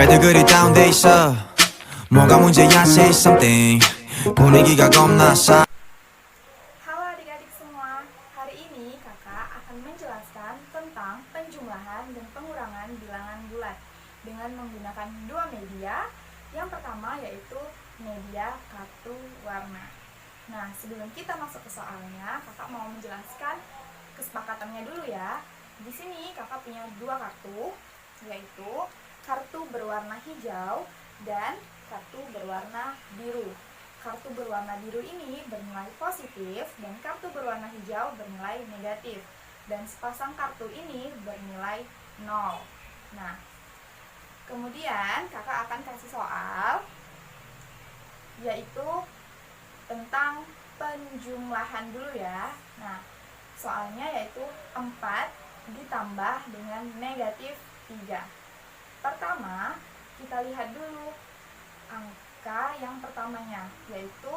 왜들 그리 다운돼 있어 뭐가 문제야 say something 분위기가 겁나 싸. Halo adik-adik semua, hari ini kakak akan menjelaskan tentang penjumlahan dan pengurangan bilangan bulat dengan menggunakan dua media. Yang pertama yaitu media kartu warna. Nah, sebelum kita masuk ke soalnya, kakak mau menjelaskan kesepakatannya dulu ya. Di sini kakak punya dua kartu, yaitu kartu berwarna hijau dan kartu berwarna biru. Kartu berwarna biru ini bernilai positif dan kartu berwarna hijau bernilai negatif. Dan sepasang kartu ini bernilai 0. Nah, kemudian kakak akan kasih soal, yaitu tentang penjumlahan dulu ya. Nah, soalnya yaitu 4 ditambah dengan negatif 3. Pertama, kita lihat dulu angka yang pertamanya, yaitu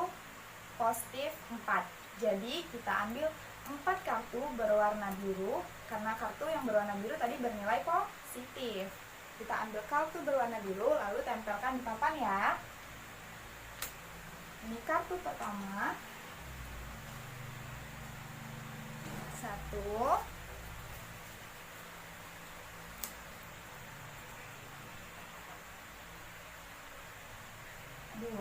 positif 4. Jadi kita ambil 4 kartu berwarna biru, karena kartu yang berwarna biru tadi bernilai positif. Kita ambil kartu berwarna biru, lalu tempelkan di papan ya. Ini kartu pertama, 1, 2, 3,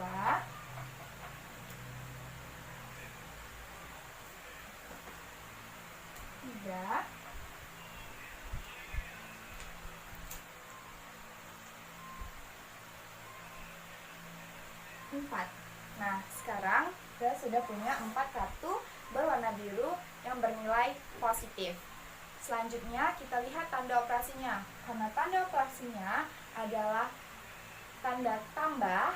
4. Nah, sekarang kita sudah punya 4 kartu berwarna biru yang bernilai positif. Selanjutnya kita lihat tanda operasinya. Karena tanda operasinya adalah tanda tambah,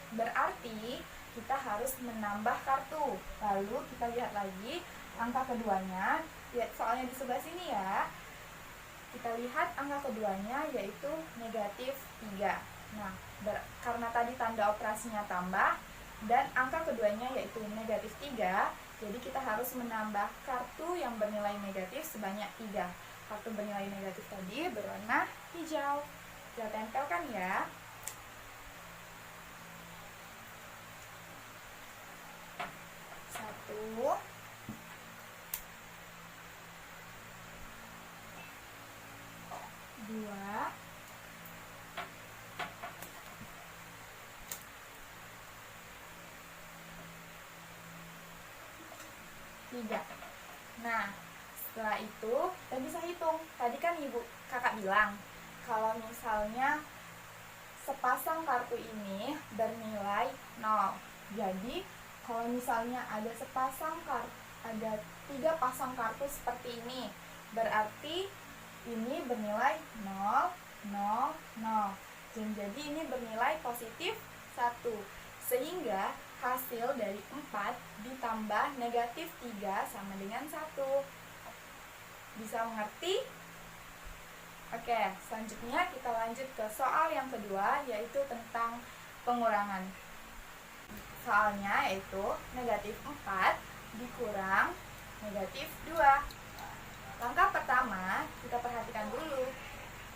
berarti kita harus menambah kartu. Lalu kita lihat lagi angka keduanya, lihat soalnya di sebelah sini ya. Kita lihat angka keduanya yaitu negatif 3. Nah, karena tadi tanda operasinya tambah dan angka keduanya yaitu negatif 3, jadi kita harus menambah kartu yang bernilai negatif sebanyak 3. Kartu bernilai negatif tadi berwarna hijau. Kita tempelkan ya. 1, 2, 3. Nah, setelah itu kita bisa hitung. Tadi kan kakak bilang kalau misalnya sepasang kartu ini bernilai 0. Jadi kalau misalnya ada 3 pasang kartu seperti ini, berarti ini bernilai 0, 0, 0. Dan jadi ini bernilai positif 1. Sehingga hasil dari 4 ditambah negatif 3 sama dengan 1. Bisa mengerti? Oke, selanjutnya kita lanjut ke soal yang kedua, yaitu tentang pengurangan. Soalnya yaitu negatif 4 dikurang negatif 2. Langkah pertama, kita perhatikan dulu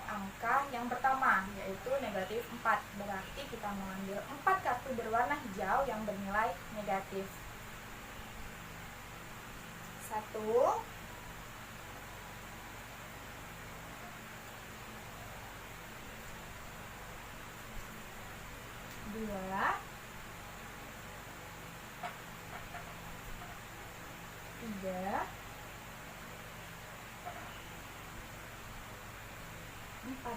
angka yang pertama, yaitu negatif 4. Berarti kita mengambil 4 kartu berwarna hijau yang bernilai negatif. 1, 2, 3, 4.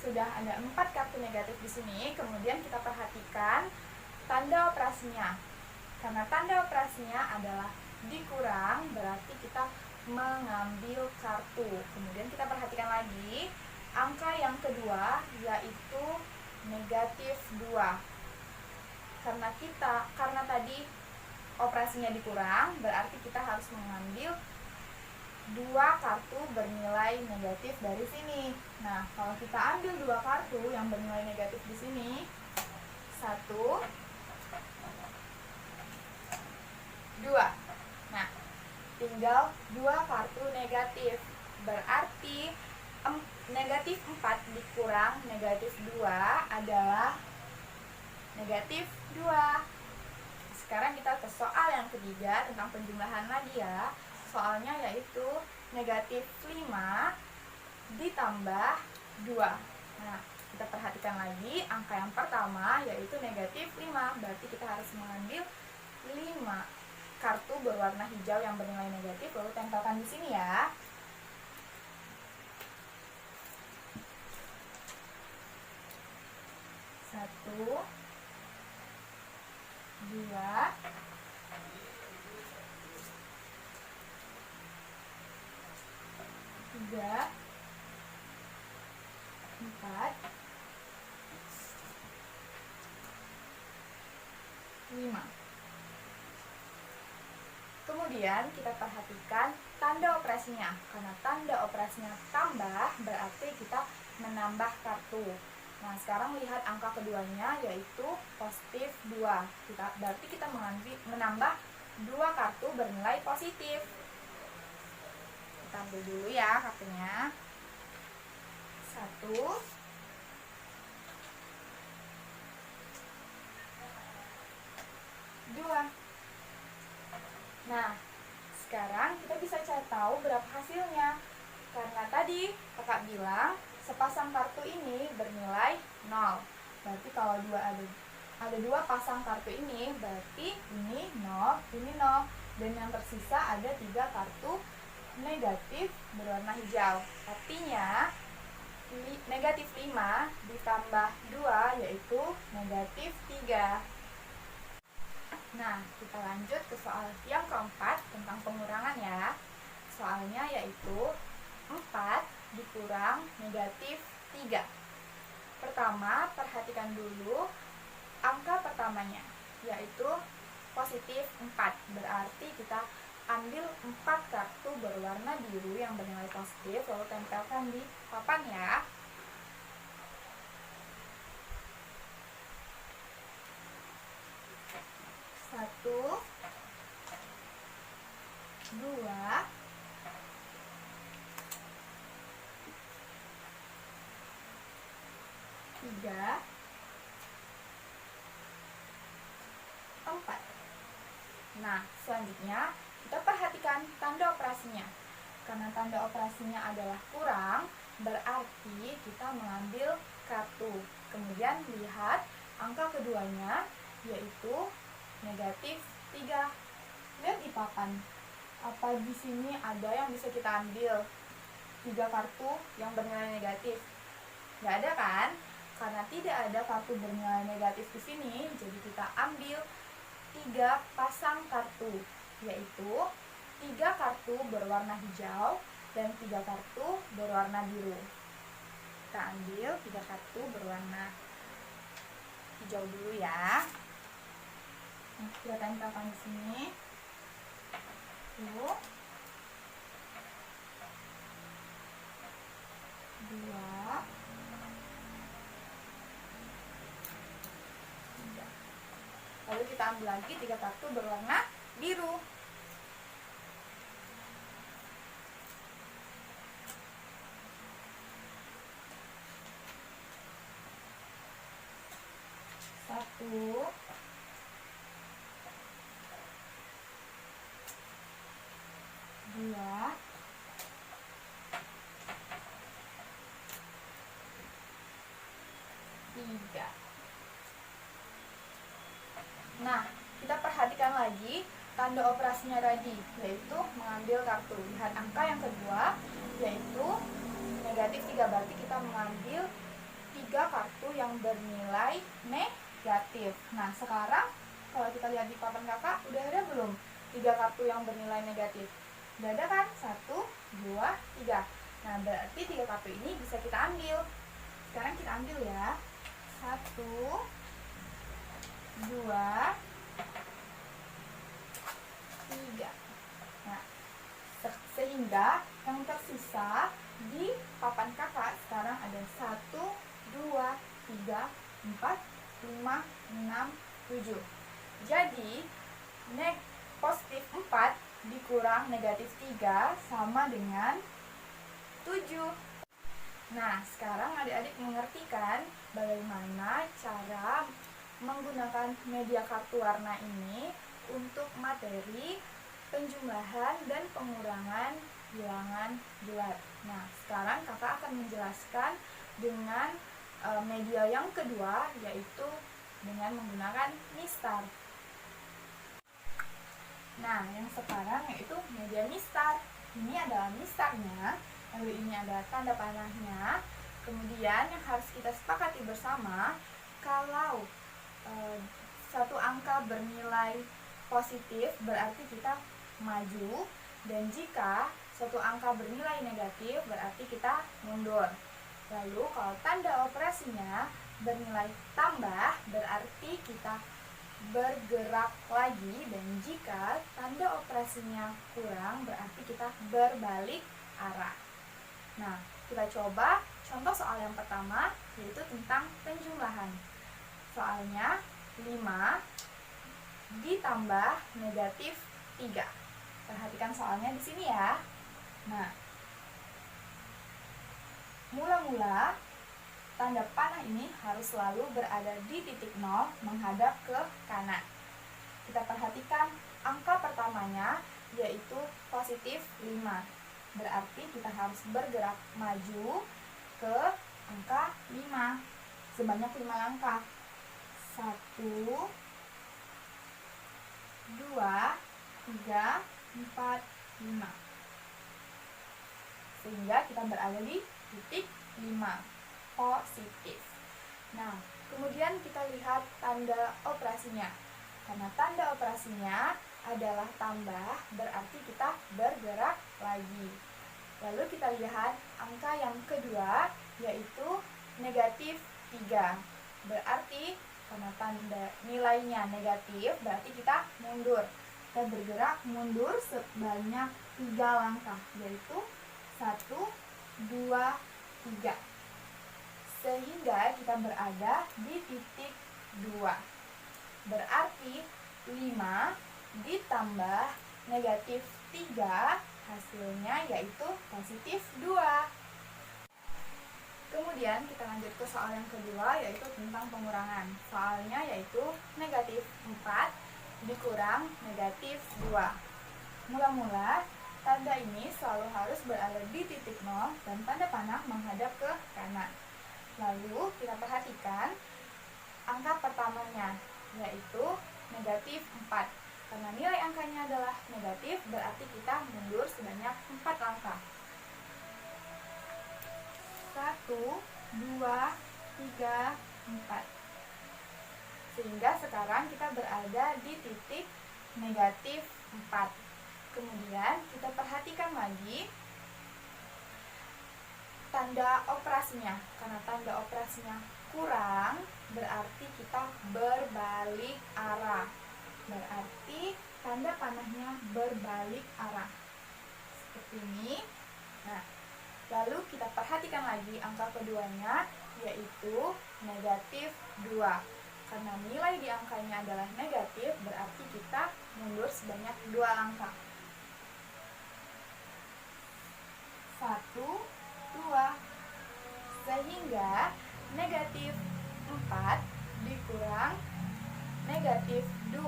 Sudah ada 4 kartu negatif di sini. Kemudian kita perhatikan tanda operasinya. Karena tanda operasinya adalah dikurang, berarti kita mengambil kartu. Kemudian kita perhatikan lagi angka yang kedua, yaitu negatif 2. Karena tadi operasinya dikurang, berarti kita harus mengambil 2 kartu bernilai negatif dari sini. Nah, kalau kita ambil 2 kartu yang bernilai negatif di sini, 1, 2. Nah, tinggal 2 kartu negatif. Berarti negatif 4 dikurang negatif 2 adalah negatif 2. Sekarang kita ke soal yang ketiga tentang penjumlahan lagi ya. Soalnya yaitu negatif 5 ditambah 2. Nah, kita perhatikan lagi angka yang pertama yaitu negatif 5. Berarti kita harus mengambil 5 kartu berwarna hijau yang bernilai negatif, lalu tempelkan di sini ya. Satu, dua, tiga, empat, lima. Kemudian kita perhatikan tanda operasinya. Karena tanda operasinya tambah, berarti kita menambah kartu. Nah, sekarang lihat angka keduanya yaitu positif 2. Berarti kita menambah 2 kartu bernilai positif. Kita ambil dulu ya kartunya. 1, 2. Nah, sekarang kita bisa cari tahu berapa hasilnya. Karena tadi kakak bilang sepasang kartu ini bernilai 0. Berarti kalau ada 2 pasang kartu ini, berarti ini 0, ini 0. Dan yang tersisa ada 3 kartu negatif berwarna hijau. Artinya negatif 5 ditambah 2 yaitu negatif 3. Nah, kita lanjut ke soal yang keempat tentang pengurangan ya. Soalnya yaitu 4 dikurang negatif 3. Pertama, perhatikan dulu angka pertamanya, yaitu positif 4. Berarti kita ambil 4 kartu berwarna biru yang bernilai positif, lalu tempelkan di papan ya. Satu, dua, tiga, 4. Nah, selanjutnya kita perhatikan tanda operasinya. Karena tanda operasinya adalah kurang, berarti kita mengambil kartu. Kemudian lihat angka keduanya yaitu negatif 3. Lihat di papan. Apa di sini ada yang bisa kita ambil 3 kartu yang bernilai negatif? Nggak ada kan? Karena tidak ada kartu bernilai negatif di sini, jadi kita ambil 3 pasang kartu, yaitu 3 kartu berwarna hijau dan 3 kartu berwarna biru. Kita ambil 3 kartu berwarna hijau dulu ya. Nah, kita tempelkan di sini. Tuh. 2, 3. Lalu kita ambil lagi 3 kartu berwarna biru. Satu, dua, tiga. Nah, kita perhatikan lagi tanda operasinya tadi, yaitu mengambil kartu. Lihat angka yang kedua, yaitu negatif 3. Berarti kita mengambil 3 kartu yang bernilai negatif. Nah, sekarang kalau kita lihat di papan kakak, udah ada belum 3 kartu yang bernilai negatif? Udah ada kan? 1, 2, 3. Nah, berarti 3 kartu ini bisa kita ambil. Sekarang kita ambil ya. 1, 2, 3. Nah, sehingga yang tersisa di papan kakak sekarang ada 1, 2, 3, 4, 5, 6, 7. Jadi positif 4 dikurang negatif 3 sama dengan 7. Nah, sekarang adik-adik mengerti kan bagaimana cara menggunakan media kartu warna ini untuk materi penjumlahan dan pengurangan bilangan bulat. Nah, sekarang kakak akan menjelaskan dengan media yang kedua, yaitu dengan menggunakan mistar. Nah, yang sekarang yaitu media mistar. Ini adalah mistarnya, lalu ini ada tanda panahnya. Kemudian yang harus kita sepakati bersama, kalau satu angka bernilai positif berarti kita maju, dan jika satu angka bernilai negatif berarti kita mundur. Lalu kalau tanda operasinya bernilai tambah berarti kita bergerak lagi, dan jika tanda operasinya kurang berarti kita berbalik arah. Nah, kita coba contoh soal yang pertama, yaitu tentang penjumlahan. Soalnya 5 ditambah negatif 3. Perhatikan soalnya di sini ya. Nah, mula-mula tanda panah ini harus selalu berada di titik 0 menghadap ke kanan. Kita perhatikan angka pertamanya yaitu positif 5. Berarti kita harus bergerak maju ke angka 5 sebanyak 5 langkah. 1, 2, 3, 4, 5. Sehingga kita berada di titik 5 positif. Nah, kemudian kita lihat tanda operasinya. Karena tanda operasinya adalah tambah, berarti kita bergerak lagi. Lalu kita lihat angka yang kedua, yaitu negatif 3. Berarti karena tanda nilainya negatif, berarti kita mundur. Kita bergerak mundur sebanyak 3 langkah, yaitu 1, 2, 3. Sehingga kita berada di titik 2. Berarti 5 ditambah negatif 3 hasilnya yaitu positif 2. Kemudian kita lanjut ke soal yang kedua, yaitu tentang pengurangan. Soalnya yaitu negatif 4 dikurang negatif 2. Mula-mula tanda ini selalu harus berada di titik 0 dan tanda panah menghadap ke kanan. Lalu kita perhatikan angka pertamanya, yaitu negatif 4. Karena nilai angkanya adalah negatif, berarti kita mundur sebanyak 4 langkah. 1, 2, 3, 4. Sehingga sekarang kita berada di titik negatif 4. Kemudian kita perhatikan lagi tanda operasinya. Karena tanda operasinya kurang, berarti kita berbalik arah. Berarti tanda panahnya berbalik arah. Seperti ini. Nah, lalu kita perhatikan lagi angka keduanya, yaitu negatif 2. Karena nilai di angkanya adalah negatif, berarti kita mundur sebanyak 2 langkah. 1, 2. Sehingga negatif 4 dikurang negatif 2,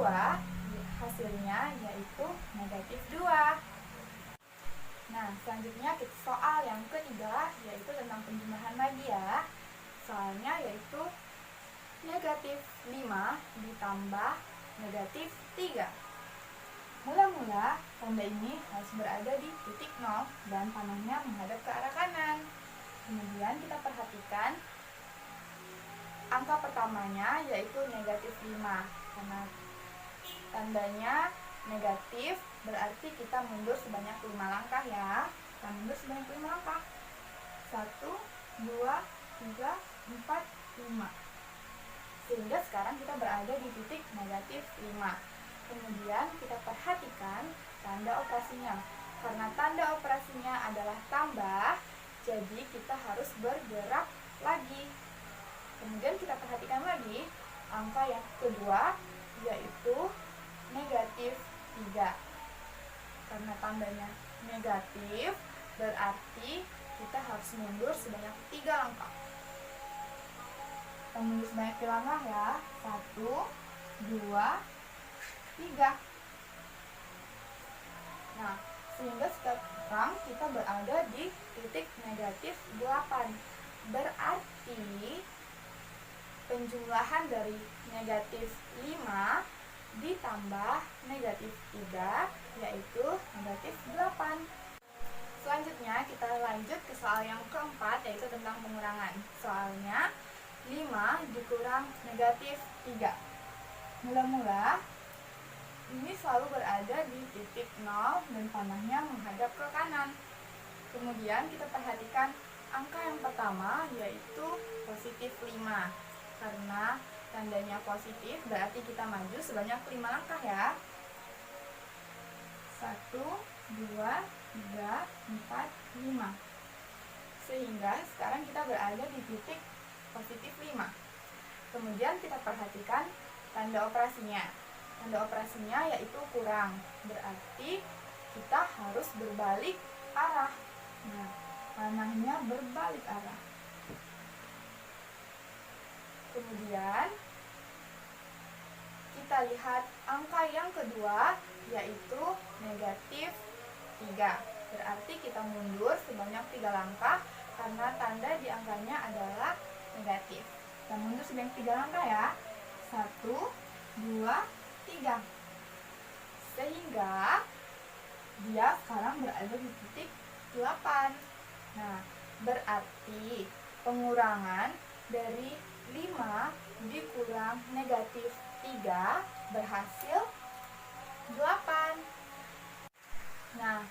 hasilnya yaitu negatif 2. Nah, selanjutnya kita soal yang ketiga, yaitu tentang penjumlahan lagi ya. Soalnya yaitu negatif 5 ditambah negatif 3. Mula-mula tanda ini harus berada di titik 0 dan panahnya menghadap ke arah kanan. Kemudian kita perhatikan angka pertamanya yaitu negatif 5. Karena tandanya negatif, berarti kita mundur sebanyak 5 langkah ya. Kita mundur sebanyak 5 langkah. 1, 2, 3, 4, 5. Sehingga sekarang kita berada di titik negatif 5. Kemudian kita perhatikan tanda operasinya. Karena tanda operasinya adalah tambah, jadi kita harus bergerak lagi. Kemudian kita perhatikan lagi angka yang kedua, yaitu negatif 3. Karena tandanya negatif, berarti kita harus mundur sebanyak 3 langkah. Kita mundur sebanyak 3 langkah ya. 1, 2, 3. Nah, sehingga sekarang kita berada di titik negatif 8. Berarti penjumlahan dari negatif 5 ditambah negatif 3 yaitu negatif 8. Selanjutnya kita lanjut ke soal yang keempat, yaitu tentang pengurangan. Soalnya 5 dikurang negatif 3. Mula-mula ini selalu berada di titik 0 dan panahnya menghadap ke kanan. Kemudian kita perhatikan angka yang pertama, yaitu positif 5. Karena tandanya positif berarti kita maju sebanyak 5 langkah ya. 1, 2, 3, 4, 5. Sehingga sekarang kita berada di titik positif 5. Kemudian kita perhatikan tanda operasinya. Tanda operasinya yaitu kurang. Berarti kita harus berbalik arah. Nah, panahnya berbalik arah. Kemudian kita lihat angka yang kedua, yaitu negatif 3. Berarti kita mundur sebanyak 3 langkah karena tanda di angkanya adalah negatif. Kita mundur sebanyak 3 langkah ya. 1, 2, 3. Sehingga dia sekarang berada di titik 8. Nah, berarti pengurangan dari 5 dikurang negatif 3 berhasil 8. Nah,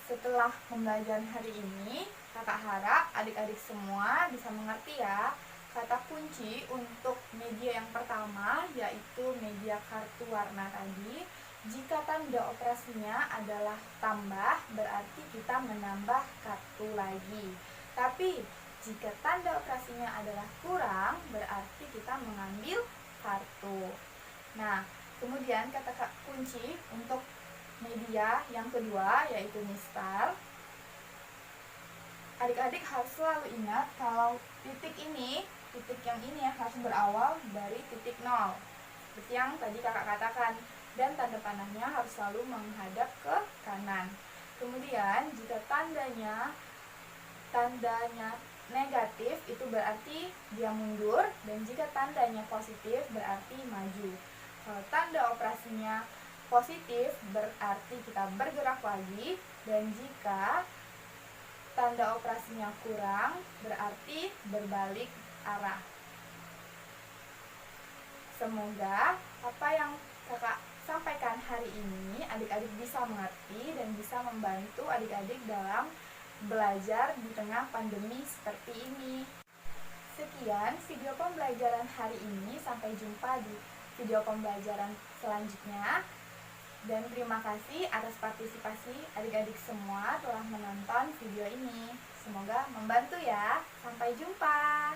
setelah pembelajaran hari ini, kakak harap adik-adik semua bisa mengerti ya kata kunci untuk media yang pertama, yaitu media kartu warna tadi. Jika tanda operasinya adalah tambah, berarti kita menambah kartu lagi. Tapi jika tanda operasinya adalah kurang, berarti kita mengambil kartu. Nah, kemudian kata kunci untuk media yang kedua, yaitu mistar. Adik-adik harus selalu ingat kalau titik yang ini harus berawal dari titik 0, seperti yang tadi kakak katakan, dan tanda panahnya harus selalu menghadap ke kanan. Kemudian jika tandanya negatif, itu berarti dia mundur, dan jika tandanya positif berarti maju. Kalau tanda operasinya positif berarti kita bergerak lagi, dan jika tanda operasinya kurang berarti berbalik arah. Semoga apa yang kakak sampaikan hari ini adik-adik bisa mengerti dan bisa membantu adik-adik dalam belajar di tengah pandemi seperti ini. Sekian video pembelajaran hari ini, sampai jumpa di video pembelajaran selanjutnya. Dan terima kasih atas partisipasi adik-adik semua telah menonton video ini. Semoga membantu ya. Sampai jumpa.